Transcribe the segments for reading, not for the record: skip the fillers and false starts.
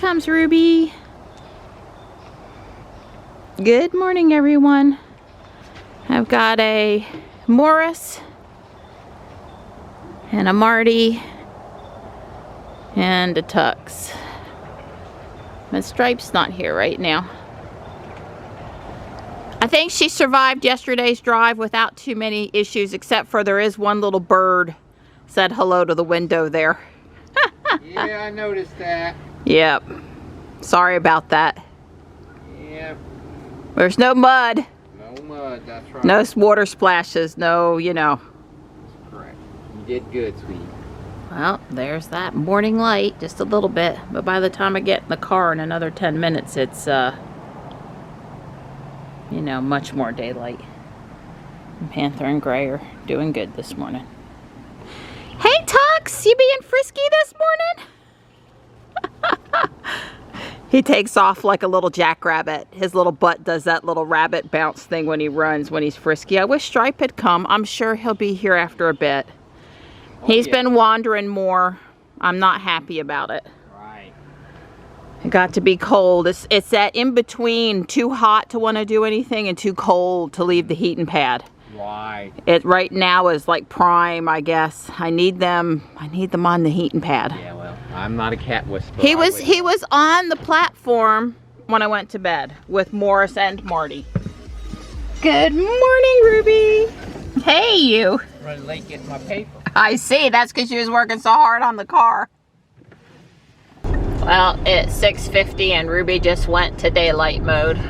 Comes Ruby. Good morning, everyone. I've got a Morris and a Marty and a Tux. My Stripe's not here right now. I think she survived yesterday's drive without too many issues, except for there is one little bird said hello to the window there. Yeah, I noticed that. Yep. Sorry about that. Yeah. There's no mud. No mud, that's right. No water splashes. No, you know. That's correct. You did good, sweetie. Well, there's that morning light. Just a little bit. But by the time I get in the car in another 10 minutes, it's, you know, much more daylight. And Panther and Gray are doing good this morning. Hey, Tux! You being frisky this morning? He takes off like a little jackrabbit. His little butt does that little rabbit bounce thing when he runs, when he's frisky. I wish Stripe had come. I'm sure he'll be here after a bit. He's been wandering more. I'm not happy about it. Right. It got to be cold. It's that in between, too hot to want to do anything and too cold to leave the heating pad. Right. It right now is like prime, I guess. I need them on the heating pad. Yeah, well, I'm not a cat whisperer. He was on the platform when I went to bed with Morris and Marty. Good morning, Ruby. Hey, you. Running late getting my paper. I see. That's because you was working so hard on the car. Well, it's 6:50 and Ruby just went to daylight mode.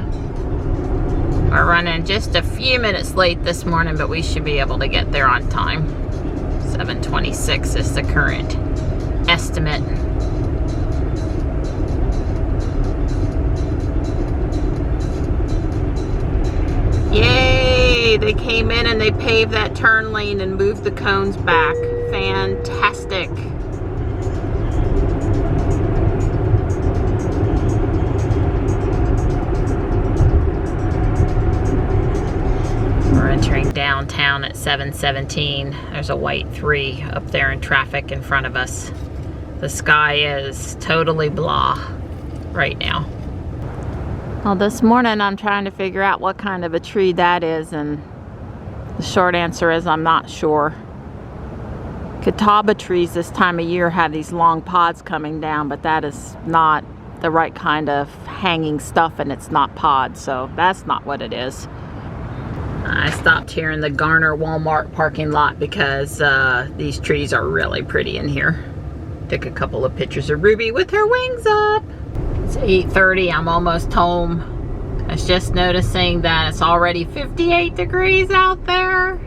We're running just a few minutes late this morning, but we should be able to get there on time. 7:26 is the current estimate. Yay! They came in and they paved that turn lane and moved the cones back. Fantastic. We're entering downtown at 7:17. There's a white 3 up there in traffic in front of us. The sky is totally blah right now. Well, this morning I'm trying to figure out what kind of a tree that is, and the short answer is I'm not sure. Catawba trees this time of year have these long pods coming down, but that is not the right kind of hanging stuff, and it's not pods, so that's not what it is. I stopped here in the Garner Walmart parking lot because these trees are really pretty in here. Took a couple of pictures of Ruby with her wings up. It's 8:30, I'm almost home. I was just noticing that it's already 58 degrees out there.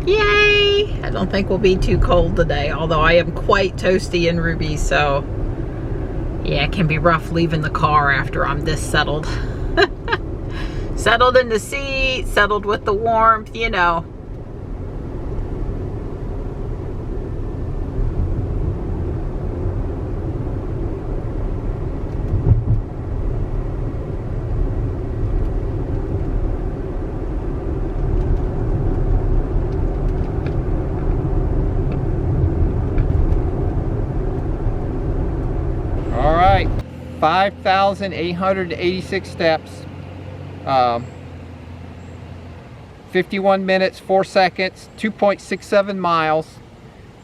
Yay! I don't think we'll be too cold today, although I am quite toasty in Ruby, so yeah, it can be rough leaving the car after I'm this settled. Settled in the seat, settled with the warmth, you know. All right, 5,886 steps. 51 minutes, 4 seconds, 2.67 miles,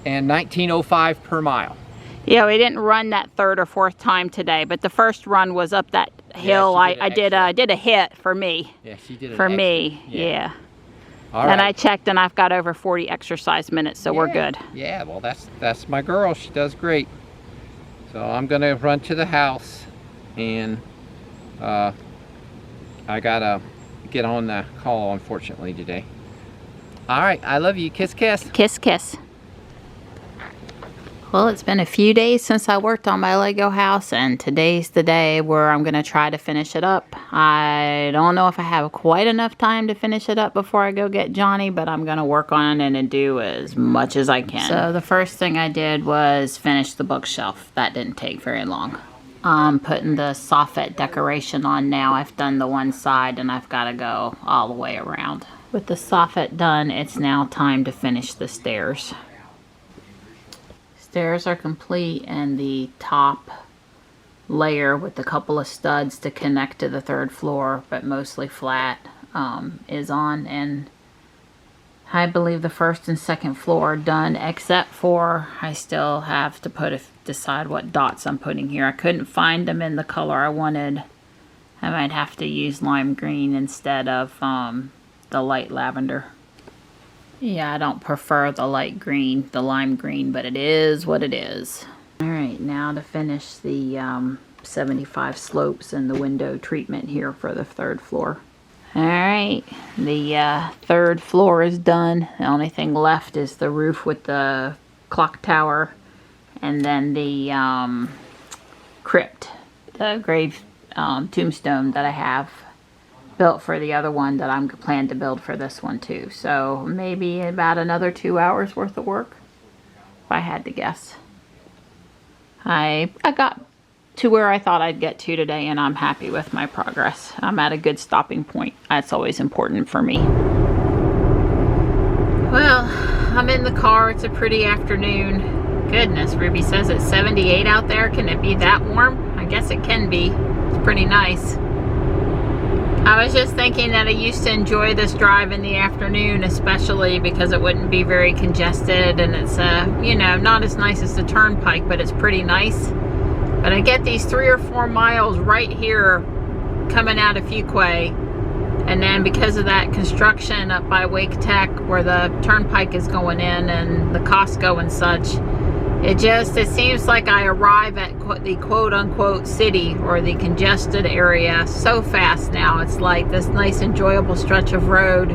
and 19.05 per mile. Yeah, we didn't run that third or fourth time today, but the first run was up that hill. she did an I did a hit for me. Yeah, she did it for me. Yeah. All right. And I checked, and I've got over 40 exercise minutes, so we're good. Yeah, well, that's my girl. She does great. So I'm gonna run to the house, and I gotta get on the call, unfortunately, today. All right, I love you. Kiss, kiss. Kiss, kiss. Well, it's been a few days since I worked on my Lego house, and today's the day where I'm going to try to finish it up. I don't know if I have quite enough time to finish it up before I go get Johnny, but I'm going to work on it and do as much as I can. So the first thing I did was finish the bookshelf. That didn't take very long. I'm putting the soffit decoration on now. I've done the one side, and I've got to go all the way around. With the soffit done, it's now time to finish the stairs. Stairs are complete, and the top layer with a couple of studs to connect to the third floor, but mostly flat, is on, and I believe the first and second floor are done, except for I still have to decide what dots I'm putting here. I couldn't find them in the color I wanted. I might have to use lime green instead of the light lavender. Yeah, I don't prefer the light green, the lime green, but it is what it is. All right, now to finish the 75 slopes and the window treatment here for the third floor. All right, the third floor is done. The only thing left is the roof with the clock tower, and then the crypt, the grave tombstone that I have built for the other one that I'm planning to build for this one too. So maybe about another 2 hours worth of work, if I had to guess. I got to where I thought I'd get to today, and I'm happy with my progress. I'm at a good stopping point. That's always important for me. Well, I'm in the car. It's a pretty afternoon. Goodness, Ruby says it's 78 out there. Can it be that warm? I guess it can be. It's pretty nice. I was just thinking that I used to enjoy this drive in the afternoon, especially because it wouldn't be very congested, and it's, you know, not as nice as the turnpike, but it's pretty nice. But I get these 3 or 4 miles right here coming out of Fuquay, and then because of that construction up by Wake Tech where the turnpike is going in and the Costco and such, it seems like I arrive at the quote-unquote city or the congested area so fast now. It's like this nice enjoyable stretch of road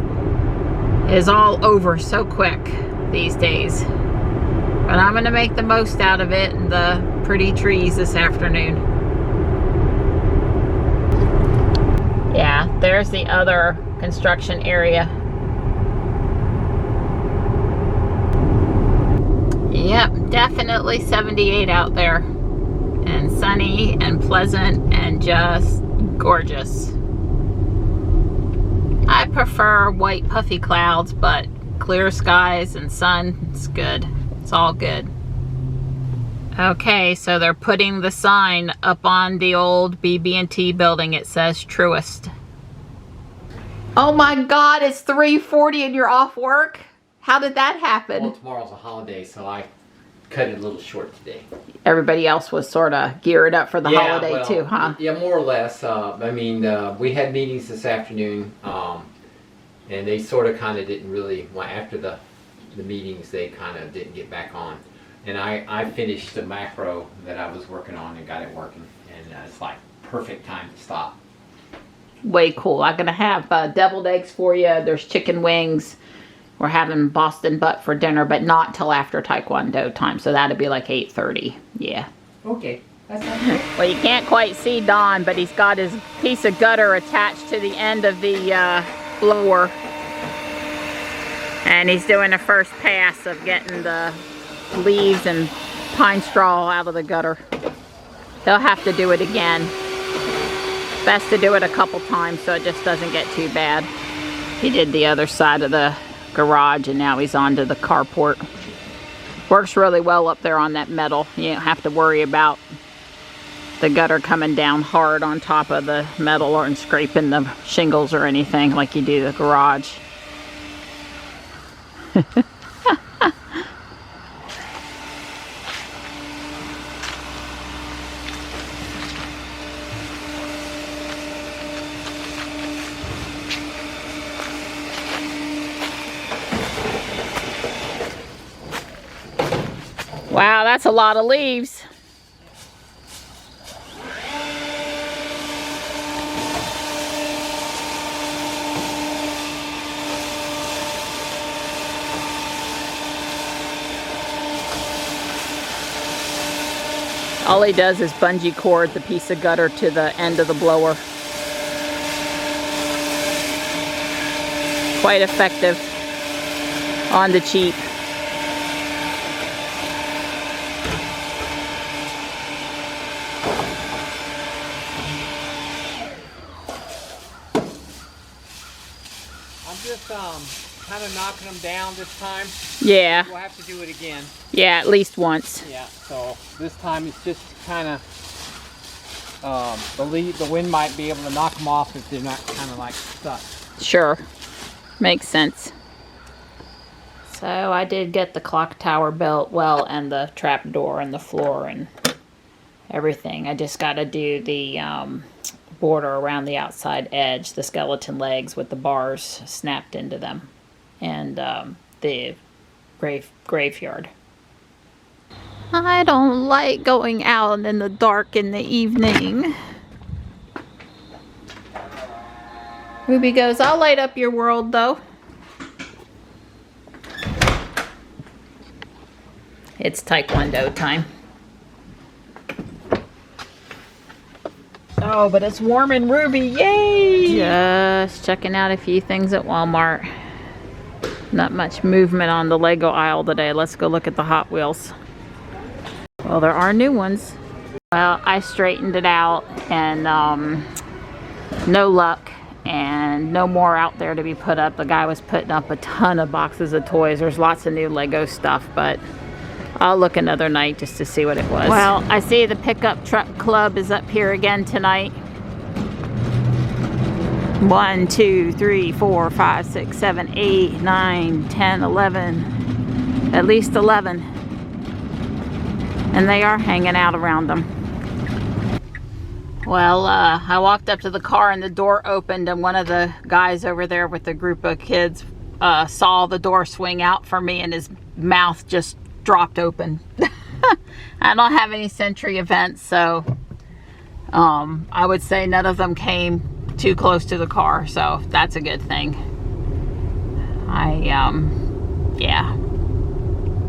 is all over so quick these days. But I'm going to make the most out of it and the pretty trees this afternoon. Yeah, there's the other construction area. Yep, definitely 78 out there, and sunny and pleasant and just gorgeous. I prefer white puffy clouds, but clear skies and sun, it's good. It's all good. Okay, so they're putting the sign up on the old BB&T building. It says Truist. Oh my God, it's 3:40 and you're off work? How did that happen? Well, tomorrow's a holiday, so I cut it a little short today. Everybody else was sort of geared up for the holiday too, huh? Yeah, more or less. I mean, we had meetings this afternoon, and they sort of kind of didn't really, after the meetings, they kind of didn't get back on. And I finished the macro that I was working on and got it working, and it's like perfect time to stop. Way cool. I'm gonna have deviled eggs for you. There's chicken wings. We're having Boston butt for dinner, but not till after Taekwondo time. So that'll be like 8:30. Yeah. Okay. That's not good. Well, you can't quite see Don, but he's got his piece of gutter attached to the end of the blower. And he's doing the first pass of getting the leaves and pine straw out of the gutter. He'll have to do it again. Best to do it a couple times so it just doesn't get too bad. He did the other side of the garage, and now he's onto the carport. Works really well up there on that metal. You don't have to worry about the gutter coming down hard on top of the metal or scraping the shingles or anything like you do the garage. Wow, that's a lot of leaves. All he does is bungee cord the piece of gutter to the end of the blower. Quite effective on the cheap. I'm just kind of knocking them down this time. Yeah. We'll have to do it again. Yeah, at least once. Yeah, so this time it's just kind of the wind might be able to knock them off if they're not kind of like stuck. Sure. Makes sense. So I did get the clock tower built, well, and the trap door and the floor and everything. I just got to do the border around the outside edge, the skeleton legs with the bars snapped into them, and the graveyard. I don't like going out in the dark in the evening. Ruby goes, I'll light up your world though. It's Taekwondo time. Oh, but it's warm in Ruby, yay! Just checking out a few things at Walmart. Not much movement on the Lego aisle today. Let's go look at the Hot Wheels. Well, there are new ones. Well, I straightened it out and no luck and no more out there to be put up. The guy was putting up a ton of boxes of toys. There's lots of new Lego stuff, but I'll look another night just to see what it was. Well, I see the pickup truck club is up here again tonight. 1, 2, 3, 4, 5, 6, 7, 8, 9, 10, 11. At least 11. And they are hanging out around them. Well, I walked up to the car and the door opened, and one of the guys over there with a group of kids saw the door swing out for me, and his mouth just dropped open. I don't have any Sentry events, so I would say none of them came too close to the car, so that's a good thing. Yeah.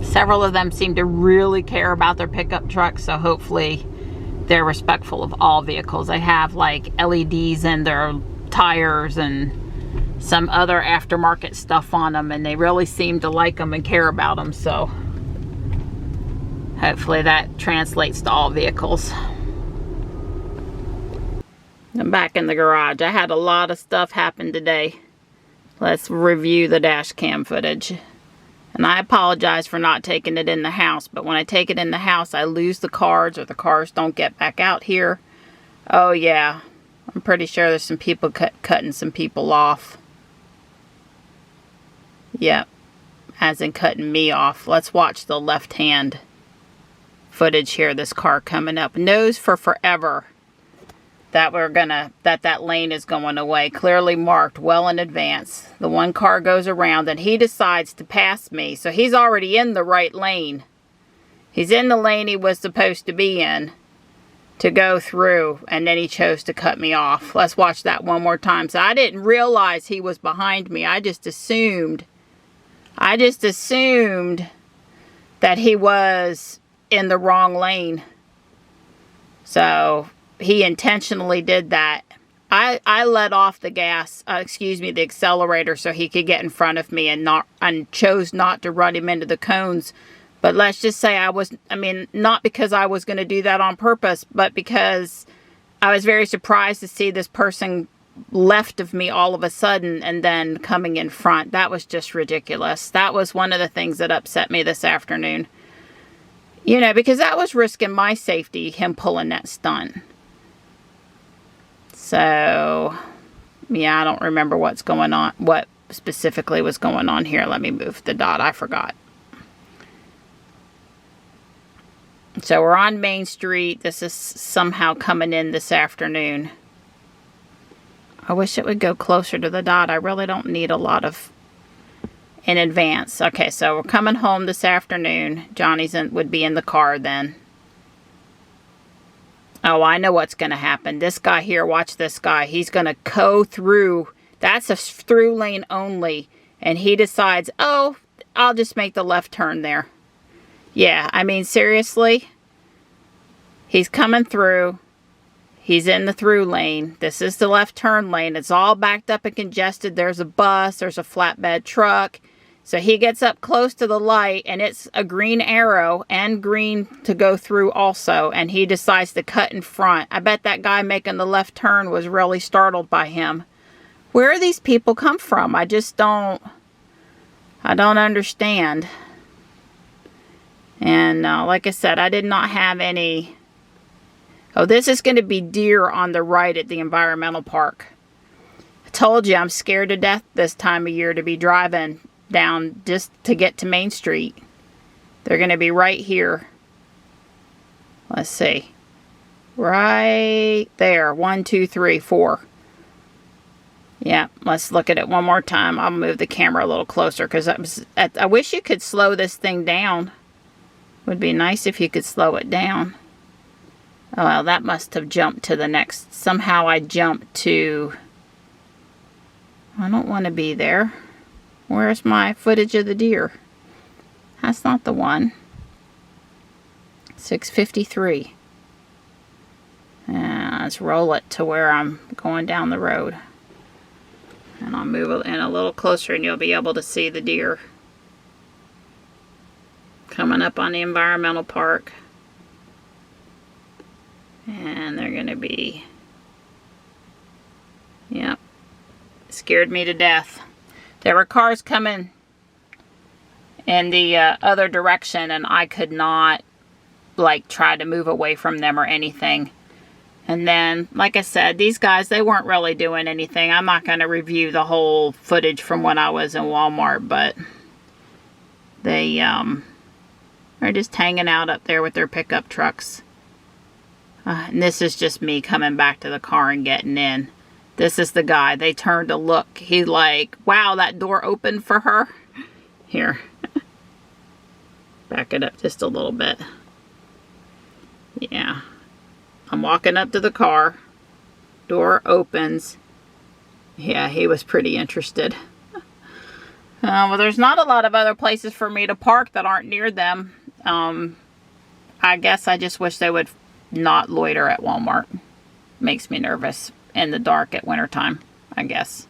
Several of them seem to really care about their pickup trucks, so hopefully they're respectful of all vehicles. They have like LEDs in their tires and some other aftermarket stuff on them, and they really seem to like them and care about them, so hopefully that translates to all vehicles. I'm back in the garage. I had a lot of stuff happen today. Let's review the dash cam footage. And I apologize for not taking it in the house, but when I take it in the house, I lose the cards, or the cars don't get back out here. Oh yeah, I'm pretty sure there's some people cutting some people off. Yep, as in cutting me off. Let's watch the left-hand footage here. This car coming up knows for forever that that lane is going away, clearly marked well in advance. The one car goes around and he decides to pass me, so he's already in the right lane. He's in the lane he was supposed to be in to go through, and then he chose to cut me off. Let's watch that one more time. So I didn't realize he was behind me. I just assumed that he was in the wrong lane. So he intentionally did that. I let off the gas, the accelerator, so he could get in front of me, and chose not to run him into the cones. But let's just say not because I was going to do that on purpose, but because I was very surprised to see this person left of me all of a sudden and then coming in front. That was just ridiculous. That was one of the things that upset me this afternoon. You know, because that was risking my safety, him pulling that stunt. So, yeah, I don't remember what's going on, what specifically was going on here. Let me move the dot. I forgot. So we're on Main Street. This is somehow coming in this afternoon. I wish it would go closer to the dot. I really don't need a lot of in advance. Okay, so we're coming home this afternoon. Johnny's would be in the car then. Oh, I know what's going to happen. This guy here, watch this guy. He's going to go through. That's a through lane only. And he decides, oh, I'll just make the left turn there. Yeah, I mean, seriously. He's coming through. He's in the through lane. This is the left turn lane. It's all backed up and congested. There's a bus. There's a flatbed truck. So he gets up close to the light, and it's a green arrow and green to go through also. And he decides to cut in front. I bet that guy making the left turn was really startled by him. Where do these people come from? I don't understand. And like I said, I did not have any. Oh, this is going to be deer on the right at the environmental park. I told you I'm scared to death this time of year to be driving down just to get to Main Street. They're going to be right here. Let's see. Right there. 1, 2, 3, 4. Yeah, let's look at it one more time. I'll move the camera a little closer because I wish you could slow this thing down. Would be nice if you could slow it down. Oh, well, that must have jumped to the next. Somehow I jumped to. I don't want to be there. Where's my footage of the deer? That's not the one. 6:53. Let's roll it to where I'm going down the road. And I'll move it in a little closer and you'll be able to see the deer coming up on the environmental park. And they're going to be, yep, scared me to death. There were cars coming in the other direction and I could not like try to move away from them or anything. And then, like I said, these guys, they weren't really doing anything. I'm not going to review the whole footage from when I was in Walmart, but they are just hanging out up there with their pickup trucks. And this is just me coming back to the car and getting in. This is the guy. They turned to look. He's like, wow, that door opened for her. Here. Back it up just a little bit. Yeah. I'm walking up to the car. Door opens. Yeah, he was pretty interested. Well, there's not a lot of other places for me to park that aren't near them. I guess I just wish they would not loiter at Walmart. Makes me nervous in the dark at wintertime, I guess.